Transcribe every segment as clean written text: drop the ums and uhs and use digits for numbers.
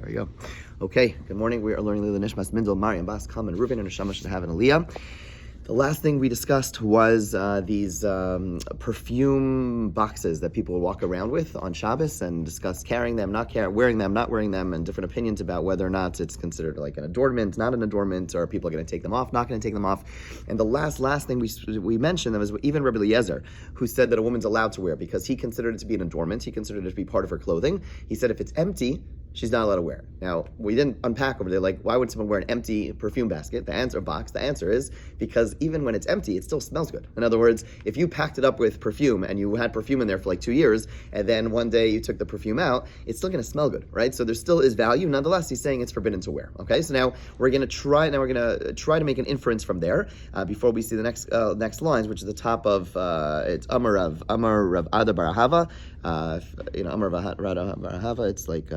There we go. Okay, good morning. We are learning Lila Nishmas Mindel, Mariam, Bas, Kalman, Reuven, and Neshama should have an Aliyah. The last thing we discussed was these perfume boxes that people would walk around with on Shabbos and discuss carrying them, wearing them, not wearing them, and different opinions about whether or not it's considered like an adornment, not an adornment, or people are going to take them off, not going to take them off. And the last thing we mentioned was even Rabbi Eliezer, who said that a woman's allowed to wear because he considered it to be an adornment. He considered it to be part of her clothing. He said if it's empty, she's not allowed to wear it. Now, we didn't unpack over there, like, why would someone wear an empty perfume basket? The answer is because even when it's empty, it still smells good. In other words, if you packed it up with perfume and you had perfume in there for like 2 years, and then one day you took the perfume out, it's still going to smell good, right? So there still is value. Nonetheless, he's saying it's forbidden to wear. Okay, so now we're going to try to make an inference from there before we see the next lines, which is the top of it's Amar Rav Ada Barahava. Amar Rav Barahava. It's like.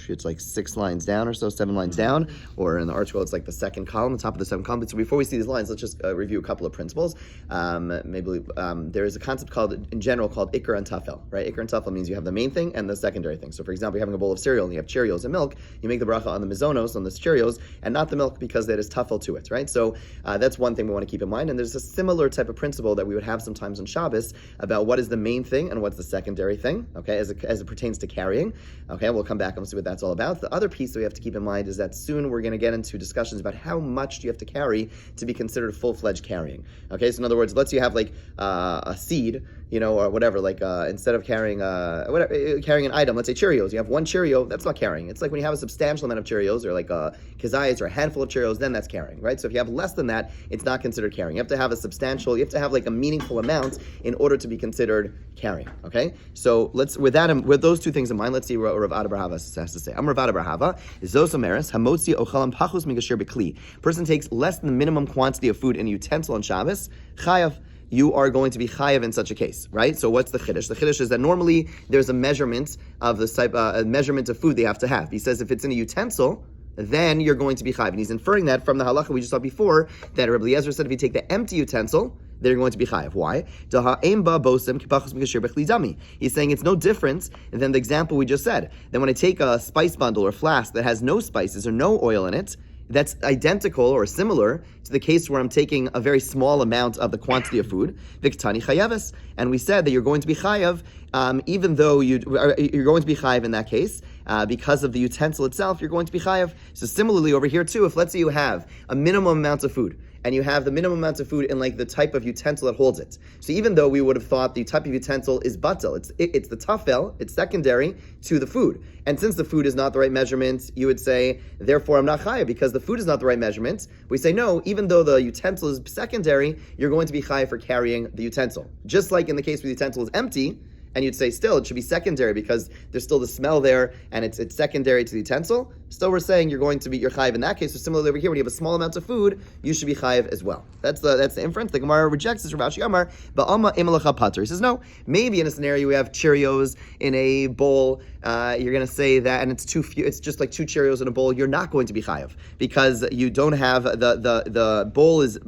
It's like 6 lines down or so, 7 lines down, or in the article it's like the second column, the top of the 7th column. So before we see these lines, let's just review a couple of principles. There is a concept in general called Iker and Tafel, right? Iker and Tafel means you have the main thing and the secondary thing. So for example, you're having a bowl of cereal and you have Cheerios and milk, you make the bracha on the mizonos, on the Cheerios, and not the milk because that is Tafel to it, right? So that's one thing we want to keep in mind. And there's a similar type of principle that we would have sometimes on Shabbos about what is the main thing and what's the secondary thing, okay, as it pertains to carrying. Okay, we'll come back and we'll see what that's all about. The other piece that we have to keep in mind is that soon we're going to get into discussions about how much do you have to carry to be considered full-fledged carrying. Okay, so in other words, let's say you have like a seed, or whatever, like instead of carrying carrying an item, let's say Cheerios, you have 1 Cheerio, that's not carrying. It's like when you have a substantial amount of Cheerios or like kazayas or a handful of Cheerios, then that's carrying, right? So if you have less than that, it's not considered carrying. You have to have like a meaningful amount in order to be considered carrying, okay? So with those two things in mind, let's see what Rav Ada Barahava has to say. I'm Rav Ada Barahava, Zos Omeres, Hamotzi Ochalam Pachus Migashir Bekli. Person takes less than the minimum quantity of food in a utensil on Shabbos, Chayav. You are going to be chayav in such a case, right? So what's the chiddush? The chiddush is that normally there's a measurement of the type, a measurement of food they have to have. He says if it's in a utensil, then you're going to be chayav. And he's inferring that from the halacha we just saw before, that Rabbi Eliezer said if you take the empty utensil, then you're going to be chayav. Why? He's saying it's no different than the example we just said. Then when I take a spice bundle or flask that has no spices or no oil in it, that's identical or similar to the case where I'm taking a very small amount of the quantity of food. Viktani chayavis, and we said that you're going to be chayav, even though you're going to be chayav in that case because of the utensil itself. You're going to be chayav. So similarly over here too, if let's say you have a minimum amount of food, and you have the minimum amount of food in like the type of utensil that holds it. So even though we would have thought the type of utensil is batel, it's the tafel, it's secondary to the food. And since the food is not the right measurement, you would say, therefore I'm not chayav because the food is not the right measurement. We say no, even though the utensil is secondary, you're going to be chayav for carrying the utensil. Just like in the case where the utensil is empty, and you'd say still it should be secondary because there's still the smell there and it's secondary to the utensil. Still we're saying you're going to be your chayiv in that case. So similarly over here, when you have a small amount of food, you should be chayiv as well. That's the inference. The Gemara rejects this. Rav Ashi Amar, ba'alma imalacha pater. He says no. Maybe in a scenario we have Cheerios in a bowl. You're going to say that, and it's too few. It's just like 2 Cheerios in a bowl. You're not going to be chayiv because you don't have the bowl is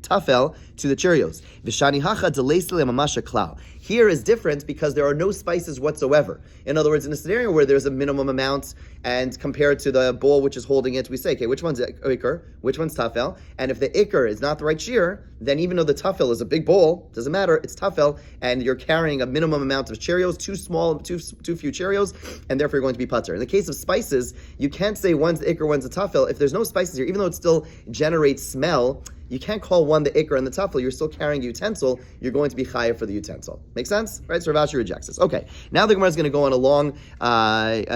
tafel to the Cheerios. V'shani hacha deleisle mamasha klal. Here is different because there are no spices whatsoever. In other words, in a scenario where there's a minimum amount and compared to the bowl which is holding it, we say, okay, which one's ikr, which one's tafel? And if the ikr is not the right shear, then even though the tafel is a big bowl, doesn't matter, it's tafel, and you're carrying a minimum amount of Cheerios, too few Cheerios, and therefore you're going to be putter. In the case of spices, you can't say one's the ikr, one's the tafel. If there's no spices here, even though it still generates smell, you can't call one the ikr and the tafel. You're still carrying a utensil. You're going to be chayav for the utensil. Make sense? Right? So Rav Ashi rejects this. Okay. Now the Gemara is going to go on a long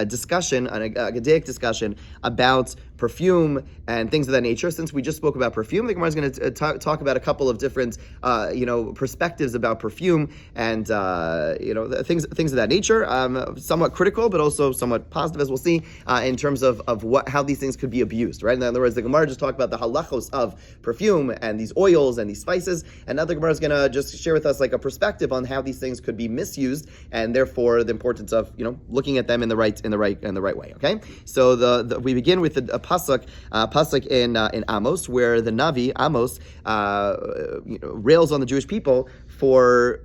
discussion, a Gedaic discussion about perfume and things of that nature. Since we just spoke about perfume, the Gemara is going to talk about a couple of different, perspectives about perfume and things of that nature. Somewhat critical, but also somewhat positive, as we'll see, in terms of how these things could be abused. Right? In other words, the Gemara just talked about the halachos of perfume and these oils and these spices, and now the Gemara is going to just share with us like a perspective on how these things could be misused, and therefore the importance of looking at them in the right way. Okay, so we begin with a pasuk in Amos, where the Navi Amos rails on the Jewish people for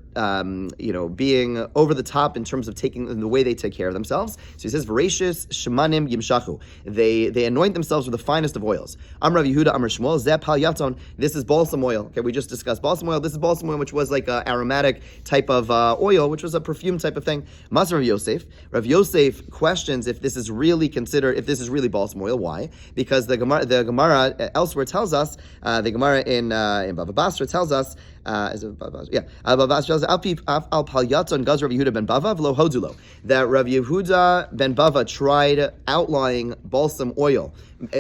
being over the top in terms of taking the way they take care of themselves. So he says, "Veracious shemanim yimshachu." They anoint themselves with the finest of oils. Amr Rav Yehuda, Amr Shmuel, Zeh pal yaton. This is balsam oil. Okay, we just discussed balsam oil. This is balsam oil, which was like an aromatic type of oil, which was a perfume type of thing. Mas Rav Yosef. Rav Yosef questions if this is really balsam oil. Why? Because the Gemara elsewhere tells us, the Gemara in Bava Basra tells us, that Rav Yehuda ben Bava tried outlying balsam oil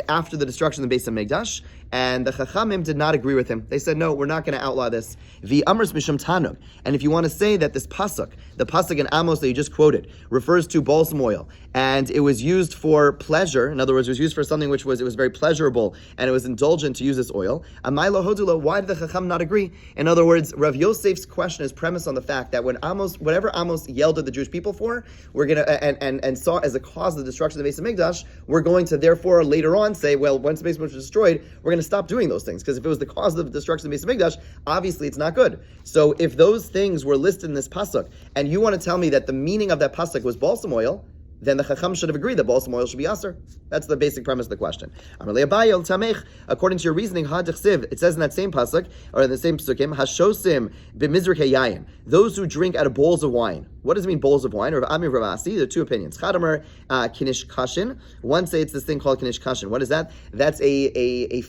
after the destruction of the Beis Hamikdash, and the Chachamim did not agree with him. They said, no, we're not going to outlaw this. The Amrs Mishum Tanug. And if you want to say that this pasuk, the pasuk in Amos that you just quoted, refers to balsam oil, and it was used for pleasure, in other words, it was used for something it was very pleasurable, and it was indulgent to use this oil, Amaylo Hodulo, why did the Chacham not agree? In other words, Rav Yosef's question is premised on the fact that whatever Amos yelled at the Jewish people for, we're going to, and saw as a cause of the destruction of the Beis Hamikdash, we're going to therefore later on say, well, once the Beis Hamikdash was destroyed, we're going to stop doing those things, because if it was the cause of the destruction of the Beis Hamikdash, obviously it's not good. So if those things were listed in this pasuk, and you want to tell me that the meaning of that pasuk was balsam oil, then the Chacham should have agreed that balsam oil should be aser. That's the basic premise of the question. According to your reasoning, it says in that same pasuk, or in the same psukim, hashosim b'mizrach yayin, those who drink out of bowls of wine. What does it mean, bowls of wine? Or Amir Ravasi, there are two opinions. Chadamer kinish kashin. One say it's this thing called kinish kashin. What is that? That's a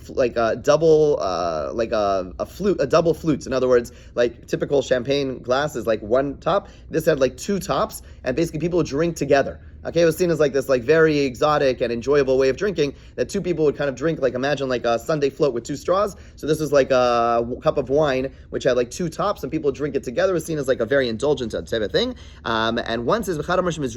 double a flute, a double flute. In other words, like typical champagne glass is like one top. This had like two tops, and basically people would drink together. Okay, it was seen as like this very exotic and enjoyable way of drinking that two people would kind of drink, like imagine like a Sunday float with two straws. So this was like a cup of wine which had like two tops, and people would drink it together. It was seen as like a very indulgent type of thing. And one says, this was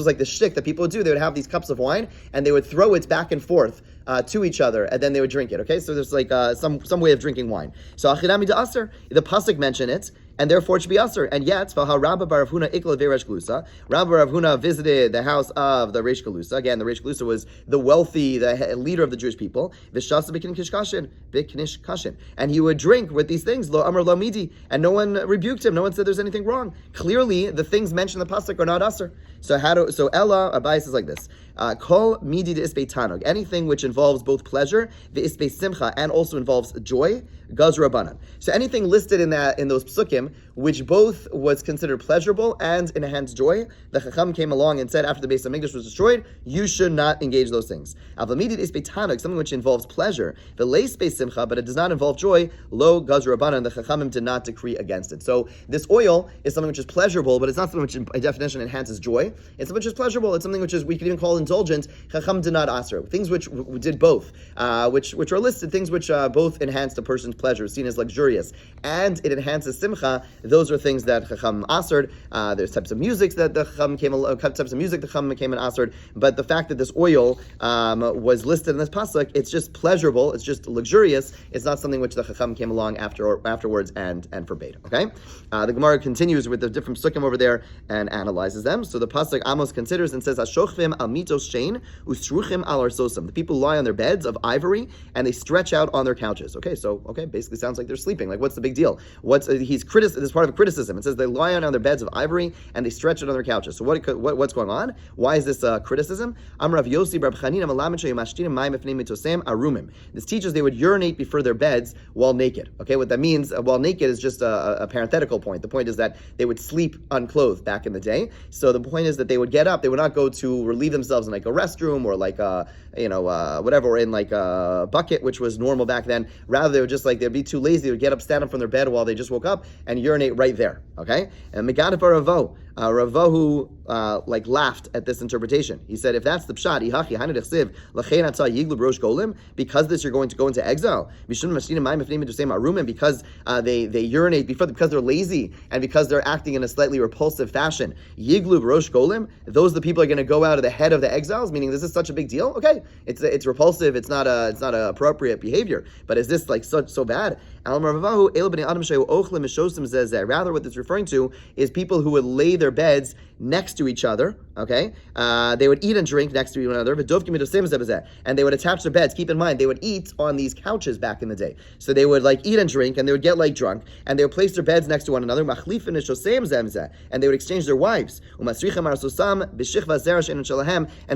like the shtick that people would do. They would have these cups of wine and they would throw it back and forth to each other, and then they would drink it. Okay, so there's like some way of drinking wine. So achidami da aser, the pasuk mentioned it, and therefore it should be aser. And yet, Rabba bar Rav Huna ikla ve'Reish Galusa. Rabba Rav Huna visited the house of the Reish Galusa. Again, the Reish Galusa was the wealthy, the leader of the Jewish people. V'shasa b'knish kashin, and he would drink with these things. Lo amar lo midi, and no one rebuked him. No one said there's anything wrong. Clearly, the things mentioned in the pasuk are not aser. So Ella Abayis is like this. Kol midi de isbei tanug, anything which involves both pleasure, the isbei simcha, and also involves joy, gaz rabbanan. So anything listed in those psukim, which both was considered pleasurable and enhanced joy, the Chacham came along and said after the Beis Hamikdash was destroyed, you should not engage those things. Avlamidi de isbei tanug, something which involves pleasure, the leis isbei simcha, but it does not involve joy, lo gaz rabbanan, the Chachamim did not decree against it. So this oil is something which is pleasurable, but it's not something which by definition enhances joy. It's something which is pleasurable. It's something which is, we could even call indulgent. Chacham did not aser. Things which did both, which are listed, things which both enhanced a person's pleasure, seen as luxurious, and it enhances simcha. Those are things that Chacham asered. There's types of music that the Chacham came and asered. But the fact that this oil was listed in this pasuk, it's just pleasurable. It's just luxurious. It's not something which the Chacham came along afterwards and forbade. Okay, the Gemara continues with the different psukim over there and analyzes them. So the pasuk Amos considers and says, "Ashochvim al mitos shein ustruchim al arsosim." The people lie on their beds of ivory and they stretch out on their couches. Okay, basically sounds like they're sleeping. Like, what's the big deal? This is part of a criticism. It says they lie on their beds of ivory and they stretch it on their couches. So what's going on? Why is this criticism? Amrav Yosi Rab Chanina Malamet Sheyamashtinim Mayim Efnei Mitosem Arumim. This teaches they would urinate before their beds while naked. Okay, what that means while naked is just a parenthetical point. The point is that they would sleep unclothed back in the day. So the point is that they would get up. They would not go to relieve themselves in like a restroom or like whatever, or in like a bucket, which was normal back then. Rather, they would just they'd be too lazy. They would get up, stand up from their bed while they just woke up and urinate right there. Okay, and Megadif Ravo. Ravahu laughed at this interpretation. He said, if that's the pshat, because this you're going to go into exile, because they urinate because they're lazy and because they're acting in a slightly repulsive fashion. Yiglu rosh golim, those are the people are going to go out of the head of the exiles, meaning this is such a big deal. Okay, it's repulsive, it's not a appropriate behavior, but is this so bad? Rather, what it's referring to is people who would lay their their beds next to each other, okay? They would eat and drink next to one another, and they would attach their beds. Keep in mind, they would eat on these couches back in the day. So they would like eat and drink, and they would get like drunk, and they would place their beds next to one another, and they would exchange their wives. And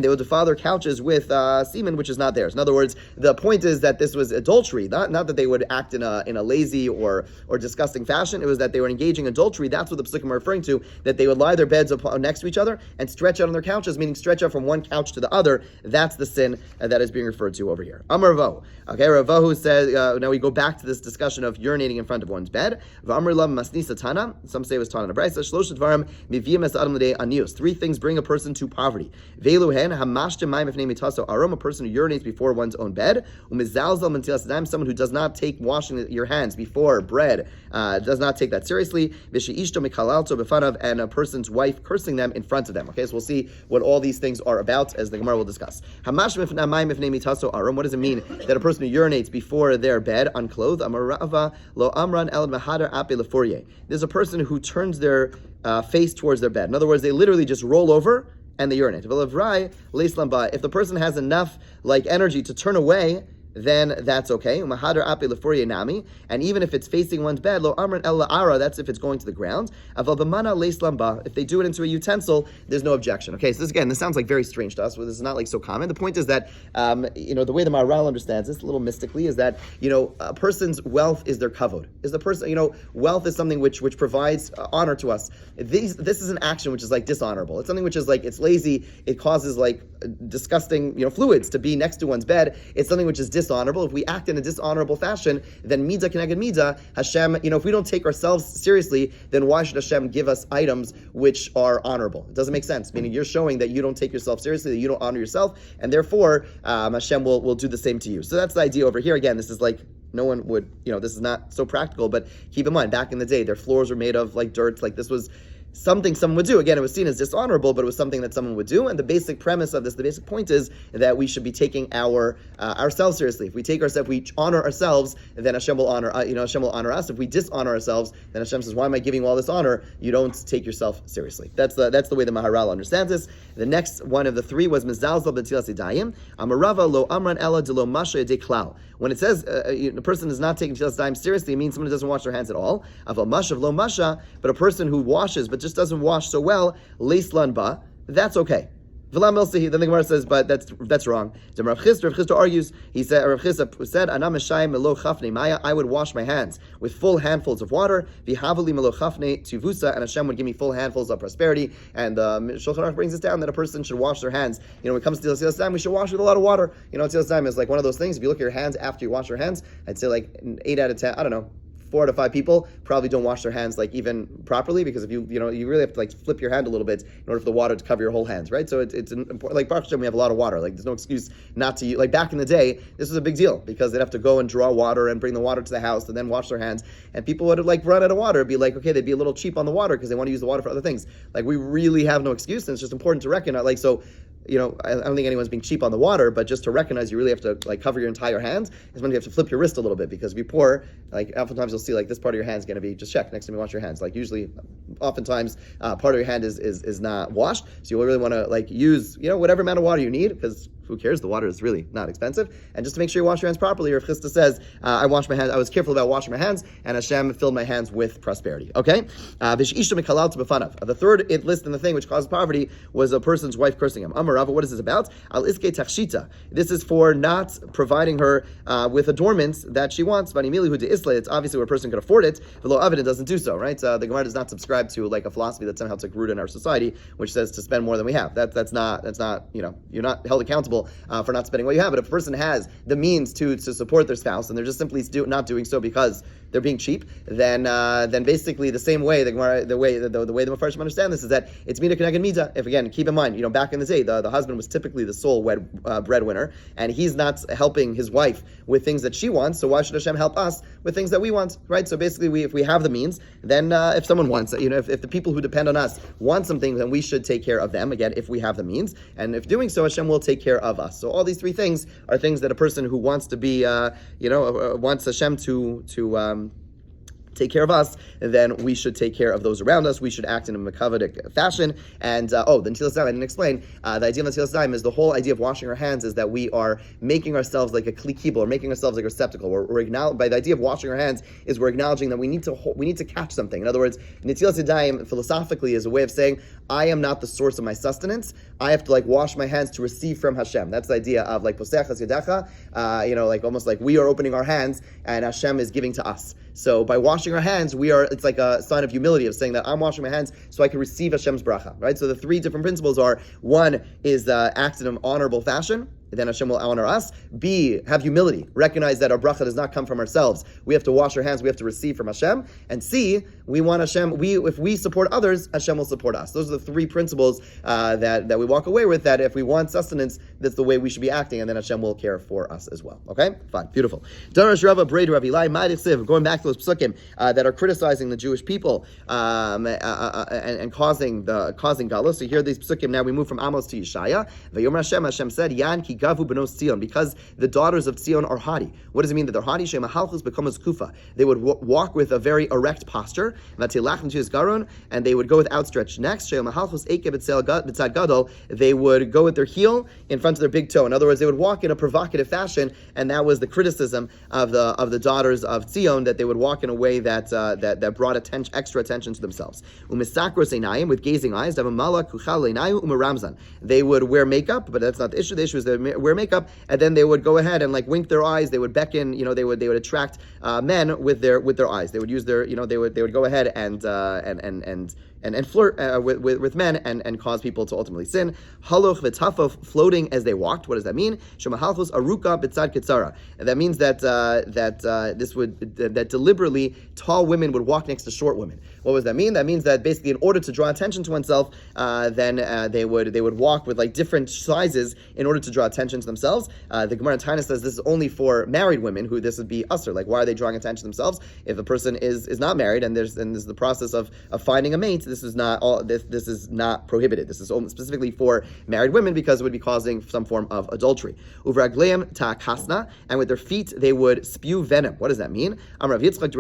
they would defile their couches with semen, which is not theirs. In other words, the point is that this was adultery, not that they would act in a lazy or disgusting fashion. It was that they were engaging in adultery. That's what the psukim are referring to, that they would lie their beds next to each other and stretch out on their couches, meaning stretch out from one couch to the other. That's the sin that is being referred to over here. Amar Ravo. Okay, Ravo says, now we go back to this discussion of urinating in front of one's bed. V'amar lam masnisa tana. Some say it was tana in a brayso. Shlosh dvarim miviyim es adam l'dei anius. 3 things bring a person to poverty. Veilu hen hamashtem mayim ifnei mitaso arom. A person who urinates before one's own bed. Umizalzal mentilas daim. Someone who does not take washing your hands before bread, does not take that seriously. V'sheishto mikalalto b'fanav, and a person's wife cursing them in front of them. Okay, so we'll see what all these things are about as the Gemara will discuss. What does it mean that a person who urinates before their bed unclothed? There's a person who turns their face towards their bed. In other words, they literally just roll over and they urinate. If the person has enough like energy to turn away, then that's okay. And even if it's facing one's bed, that's if it's going to the ground. If they do it into a utensil, there's no objection. Okay, so this sounds like very strange to us. This is not like so common. The point is that, the way the Maharal understands this, a little mystically, is that, a person's wealth is their kavod. Wealth is something which provides honor to us. This is an action which is like dishonorable. It's something which is like, it's lazy. It causes like disgusting, fluids to be next to one's bed. It's something which is dishonorable. If we act in a dishonorable fashion, then midah keneged midah, Hashem, if we don't take ourselves seriously, then why should Hashem give us items which are honorable? It doesn't make sense. Meaning you're showing that you don't take yourself seriously, that you don't honor yourself, and therefore Hashem will do the same to you. So that's the idea over here. Again, this is like, no one would, this is not so practical, but keep in mind, back in the day, their floors were made of like dirt, like this was something someone would do. Again, it was seen as dishonorable, but it was something that someone would do. And the basic premise of this, the basic point is that we should be taking ourselves seriously. If we take ourselves, we honor ourselves, then Hashem will honor. Hashem will honor us. If we dishonor ourselves, then Hashem says, "Why am I giving you all this honor? You don't take yourself seriously." That's the way the Maharal understands this. The next one of the 3 was mezalzel b'tilas yadayim. Amarava lo amran ella de lo masha yadei klal. When it says a person is not taking tilas yadayim seriously, it means someone who doesn't wash their hands at all. Aval masha lo masha, but a person who washes but just doesn't wash so well, leislan ba, that's okay. Then the Gemara says, but that's wrong. Rav Chisda argues. He said, Rav Chisda said, "Anam meshayim melo chafnei maya." I would wash my hands with full handfuls of water. V'havali melo chafnei tivusa, and Hashem would give me full handfuls of prosperity. And Shulchan Aruch brings this down that a person should wash their hands. When it comes to Tilas Yadayim, we should wash with a lot of water. Tilas Yadayim is like one of those things. If you look at your hands after you wash your hands, I'd say like 8 out of 10. I don't know. 4 out of 5 people probably don't wash their hands like even properly, because if you really have to like flip your hand a little bit in order for the water to cover your whole hands, right? So it's important. Like Baruch Hashem, we have a lot of water. Like there's no excuse not to use. Like back in the day, this was a big deal because they'd have to go and draw water and bring the water to the house and then wash their hands. And people would like run out of water. It'd be like, okay, they'd be a little cheap on the water because they want to use the water for other things. Like we really have no excuse, and it's just important to recognize. Like so. I don't think anyone's being cheap on the water, but just to recognize you really have to like cover your entire hands is when you have to flip your wrist a little bit, because if you pour, like oftentimes you'll see like this part of your hand is going to be, just check next time you wash your hands. Like usually, oftentimes part of your hand is not washed, so you really want to like use whatever amount of water you need, because who cares? The water is really not expensive. And just to make sure you wash your hands properly, Rav Chisda says, I washed my hands. I was careful about washing my hands, and Hashem filled my hands with prosperity. Okay? The third list in the thing which causes poverty was a person's wife cursing him. Amarava, what is this about? Al iske tachshita. This is for not providing her with adornments that she wants. It's obviously where a person can afford it, but lo avid, it doesn't do so, right? The Gemara does not subscribe to like a philosophy that somehow took root in our society, which says to spend more than we have. That's not you're not held accountable for not spending what you have. But if a person has the means to support their spouse and they're just simply not doing so because they're being cheap, then basically the same way the way the Mefarshim understand this is that it's midah keneged midah. If again, keep in mind, back in the day, the husband was typically the sole breadwinner, and he's not helping his wife with things that she wants. So why should Hashem help us with things that we want, right? So basically, if we have the means, then if someone wants, if the people who depend on us want something, then we should take care of them. Again, if we have the means, and if doing so, Hashem will take care of us. So all these 3 things are things that a person who wants to be, wants Hashem to take care of us, then we should take care of those around us. We should act in a makavadik fashion. And the Netilas Yadayim, I didn't explain, the idea of Netilas Yadayim is the whole idea of washing our hands is that we are making ourselves like a kli kibul, or making ourselves like a receptacle. By the idea of washing our hands is we're acknowledging that we need to catch something. In other words, Netilas Yadayim philosophically is a way of saying, I am not the source of my sustenance. I have to wash my hands to receive from Hashem. That's the idea of posechas yadecha, almost like we are opening our hands and Hashem is giving to us. So by washing our hands, it's like a sign of humility of saying that I'm washing my hands so I can receive Hashem's bracha, right? So the three different principles are, one is act in an honorable fashion, then Hashem will honor us. B, have humility. Recognize that our bracha does not come from ourselves. We have to wash our hands. We have to receive from Hashem. And C, we want Hashem. If we support others, Hashem will support us. Those are the three principles that we walk away with. That if we want sustenance, that's the way we should be acting, and then Hashem will care for us as well. Okay, fine, beautiful. Darash Rava Braid Rav Ilai Ma'adich Siv. Going back to those psukim that are criticizing the Jewish people and causing galus. So here are these psukim. Now we move from Amos to Yeshaya. Vayomer Hashem. Hashem said, Yan ki gavu benos Tzion, because the daughters of Tzion are haughty. What does it mean that they're haughty? Shema halchus becomes kufa. They would walk with a very erect posture. And they would go with outstretched necks. Shema halchus eke b'tzad gadol. They would go with their heel in front of their big toe. In other words, they would walk in a provocative fashion, and that was the criticism of the daughters of Tzion, that they would walk in a way that brought extra attention to themselves. Umisakros einayim, with gazing eyes. Davamala kuchal einayu umaramzan. They would wear makeup, but that's not the issue. The issue is they wear makeup, and then they would go ahead and wink their eyes. They would beckon. They would attract men with their eyes. They would use their. They would go ahead and flirt with men and cause people to ultimately sin. Haloch v'tafaf, floating as they walked. What does that mean? Shemahalchus aruka b'tzad kitzara. And that means that deliberately tall women would walk next to short women. What does that mean? That means that basically, in order to draw attention to oneself, then they would walk with different sizes in order to draw attention to themselves. The Gemara in Taina says this is only for married women, who this would be usher. Why are they drawing attention to themselves? If a person is not married and there's the process of finding a mate, this is not prohibited. This is specifically for married women because it would be causing some form of adultery. Uvragleim ta'akasna, and with their feet they would spew venom. What does that mean? Amrav Yitzchak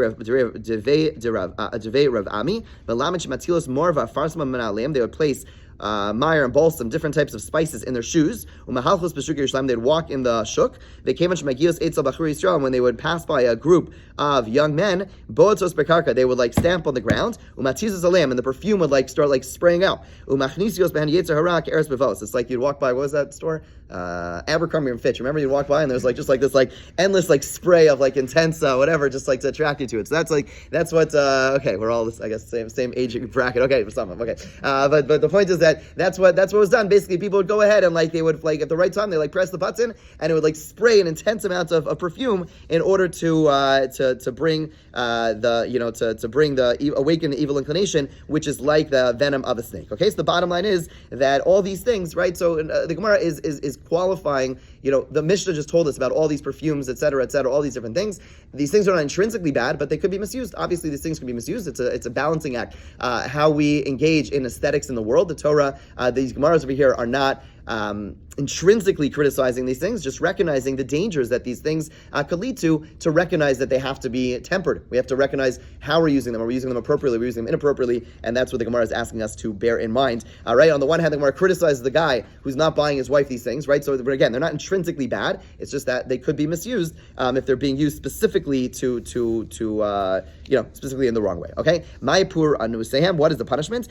devei Rav Ami, v'lamet shematilos morva farsma menaleim. They would place myrrh and balsam, different types of spices in their shoes. Umahalchus b'shuk Yerushalayim, they'd walk in the shuk. They came on Shemagios Eitzel Bachur Yisrael, and when they would pass by a group of young men, Boatzos Bekarka, they would stamp on the ground. Umatizos Alam, and the perfume would start spraying out. Umachnisios Behan Yetzer Hara Eretz Bevos. It's like you'd walk by, what was that store? Abercrombie and Fitch. Remember, you'd walk by and there's this endless spray of intense whatever, just to attract you to it. So that's what okay, we're all I guess same age bracket. Okay, for some of them. Okay, but the point is that's what was done. Basically, people would go ahead and they would at the right time they press the button and it would spray an intense amount of perfume in order to bring awaken the evil inclination, which is like the venom of a snake. Okay, so the bottom line is that all these things, right? So the Gemara is qualifying. The Mishnah just told us about all these perfumes, etc., all these different things. These things are not intrinsically bad, but they could be misused. Obviously, these things can be misused. It's a balancing act. How we engage in aesthetics in the world. The Torah, these Gemaras over here are not intrinsically criticizing these things, just recognizing the dangers that these things could lead to recognize that they have to be tempered. We have to recognize how we're using them. Are we using them appropriately? We're using them inappropriately, and that's what the Gemara is asking us to bear in mind. Right? On the one hand, the Gemara criticizes the guy who's not buying his wife these things, right? So again, they're not intrinsically bad. It's just that they could be misused if they're being used specifically specifically in the wrong way. Okay? Ma'ipur anusehem. What is the punishment?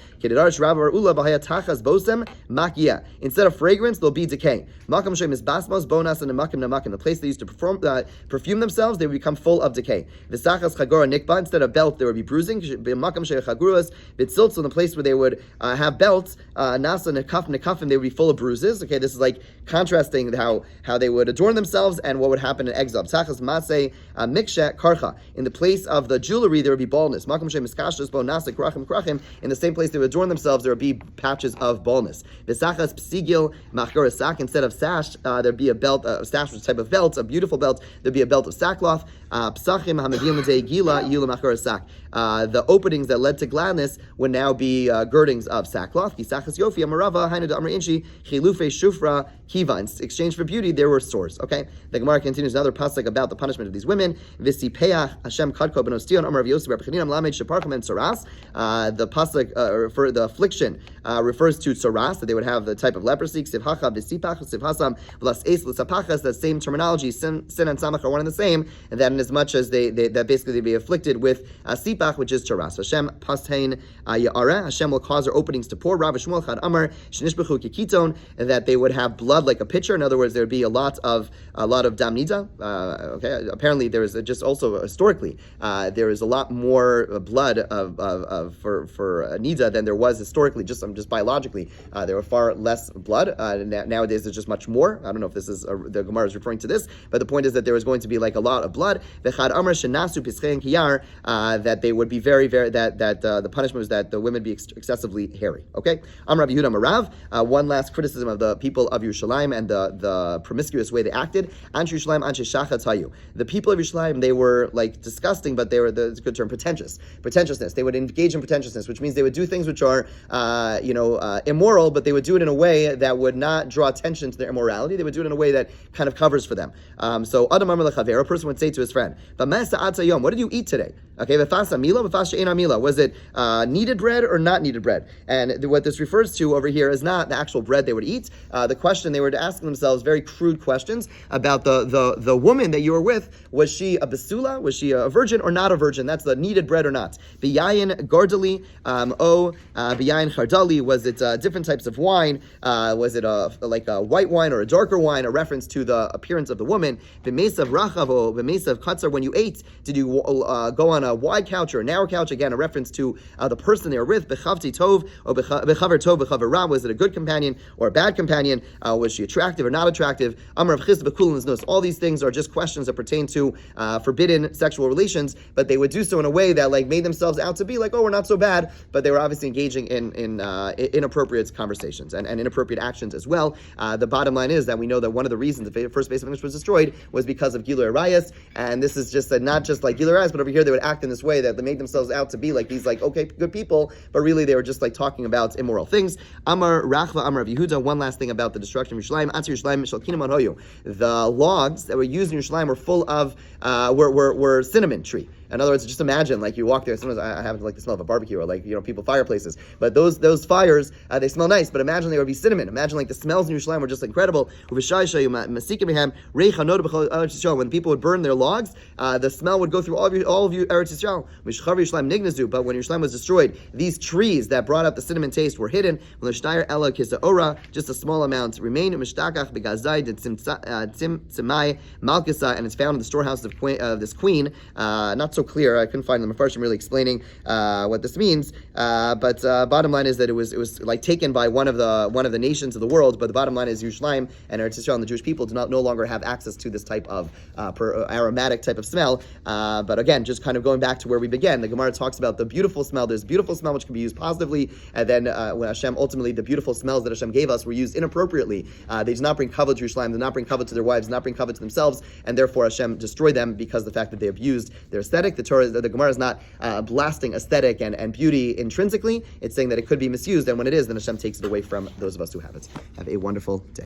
Instead of fragrance, there'll be decay. Makam shem is basmos, bonas, and namakim namakim. The place they used to perfume themselves, they would become full of decay. V'sachas chagora nikba. Instead of belt, there would be bruising. Makam shem chaguras b'tziltz. In the place where they would have belts, nasa nekafim, they would be full of bruises. Okay, this is contrasting how they would adorn themselves and what would happen in exile. V'sachas maseh miksha karcha. In the place of the jewelry, there would be baldness. Makam shem iskashos bo nasa krachim. In the same place they would adorn themselves, there would be patches of baldness. V'sachas psigil Israel, machgar sak, instead of sash, there'd be a belt, a sash was a type of belt, a beautiful belt, there'd be a belt of sackcloth. Psachim hamavim l'tei gila yula machgar sak. The openings that led to gladness would now be girdings of sackcloth. Kisachas yofi amarava hainu da amar inshi chilufe shufra kiva. In exchange for beauty, there were sores. Okay. The Gemara continues another pasuk about the punishment of these women. V'sipeach Hashem kadko benostion amar Yosef Reb Chanina mlamed sheparchim and saras. The pasuk for the affliction refers to saras, that they would have the type of leprosy. Ksiv hacha v'sipach ksiv hasam v'las es l'sapachas. That same terminology, sin and samach are one and the same, and that in as much as they that basically they'd be afflicted with sipach, which is charas. Hashem pastein ya'ara. Hashem will cause their openings to pour. Rav Shmuel chad amar shenishbechu kikiton, and that they would have blood like a pitcher. In other words, there would be a lot of damnida. Okay, apparently there is just also historically there is a lot more blood for nida than there was historically. Just biologically, there were far less blood. Nowadays, there's just much more. I don't know if this is the Gemara is referring to this, but the point is that there was going to be like a lot of blood. V'chad amar shenasu pischei and kiyar, that they would be very that the punishment was that the women be excessively hairy. Okay, Amar Rabbi Yehuda Marav. One last criticism of the people of Yerushalayim and the promiscuous way they acted. Anshe Yerushalayim, anshe shachatz hayu. The people of Yerushalayim, they were like disgusting, but they were, it's a good term, pretentiousness. They would engage in pretentiousness, which means they would do things which are immoral, but they would do it in a way that would not draw attention to their immorality. They would do it in a way that kind of covers for them. So Adam Amar Lechaver, a person would say to his friend, what did you eat today? Okay, was it kneaded bread or not kneaded bread? And what this refers to over here is not the actual bread they would eat. The question they were asking themselves, very crude questions about the woman that you were with. Was she a basula? Was she a virgin or not a virgin? That's the kneaded bread or not. Biyayin gardali, biyayin chardali. Was it different types of wine? Was it like a white wine or a darker wine? A reference to the appearance of the woman. B'mesav rachavo, b'mesav katzar. When you ate, did you go on a wide couch or a narrow couch? Again, a reference to the person they were with. B'chavti tov or b'chaver tov b'chaver ra. Was it a good companion or a bad companion? Was she attractive or not attractive? Amar of chizd b'kulin nos. All these things are just questions that pertain to forbidden sexual relations, but they would do so in a way that like made themselves out to be like, oh, we're not so bad, but they were obviously engaging in inappropriate conversations and inappropriate actions as well. The bottom line is that we know that one of the reasons the first base of English was destroyed was because of Gilui Arayos, and this is just not just like Gilui Arayos, but over here they would act in this way that they made themselves out to be like these like okay good people, but really they were just like talking about immoral things. Amar Rachva Amar Yehuda. One last thing about the destruction of Yerushalayim. Answer Yerushalayim Shalkinam Hoyu. The logs that were used in Yerushalayim were full of were cinnamon tree. In other words, just imagine, like you walk there. Sometimes I have like the smell of a barbecue, or like people fireplaces. But those fires, they smell nice. But imagine they would be cinnamon. Imagine like the smells in Yerushalayim were just incredible. When people would burn their logs, the smell would go through all of you Eretz Yisrael. But when Yerushalayim was destroyed, these trees that brought out the cinnamon taste were hidden. Just a small amount remained. And it's found in the storehouses of this queen. Not so clear. I couldn't find the Mefarshim really explaining what this means. But bottom line is that it was like taken by one of the nations of the world. But the bottom line is Yerushalayim and Eretz Yisrael and the Jewish people do no longer have access to this type of aromatic type of smell. But again, just kind of going back to where we began, the Gemara talks about the beautiful smell. There's beautiful smell which can be used positively, and then when Hashem ultimately the beautiful smells that Hashem gave us were used inappropriately. They did not bring kavod to Yerushalayim, did not bring kavod to their wives, did not bring kavod to themselves, and therefore Hashem destroyed them because of the fact that they abused their aesthetic. The Gemara is not blasting aesthetic and beauty intrinsically. It's saying that it could be misused, and when it is, then Hashem takes it away from those of us who have it. Have a wonderful day.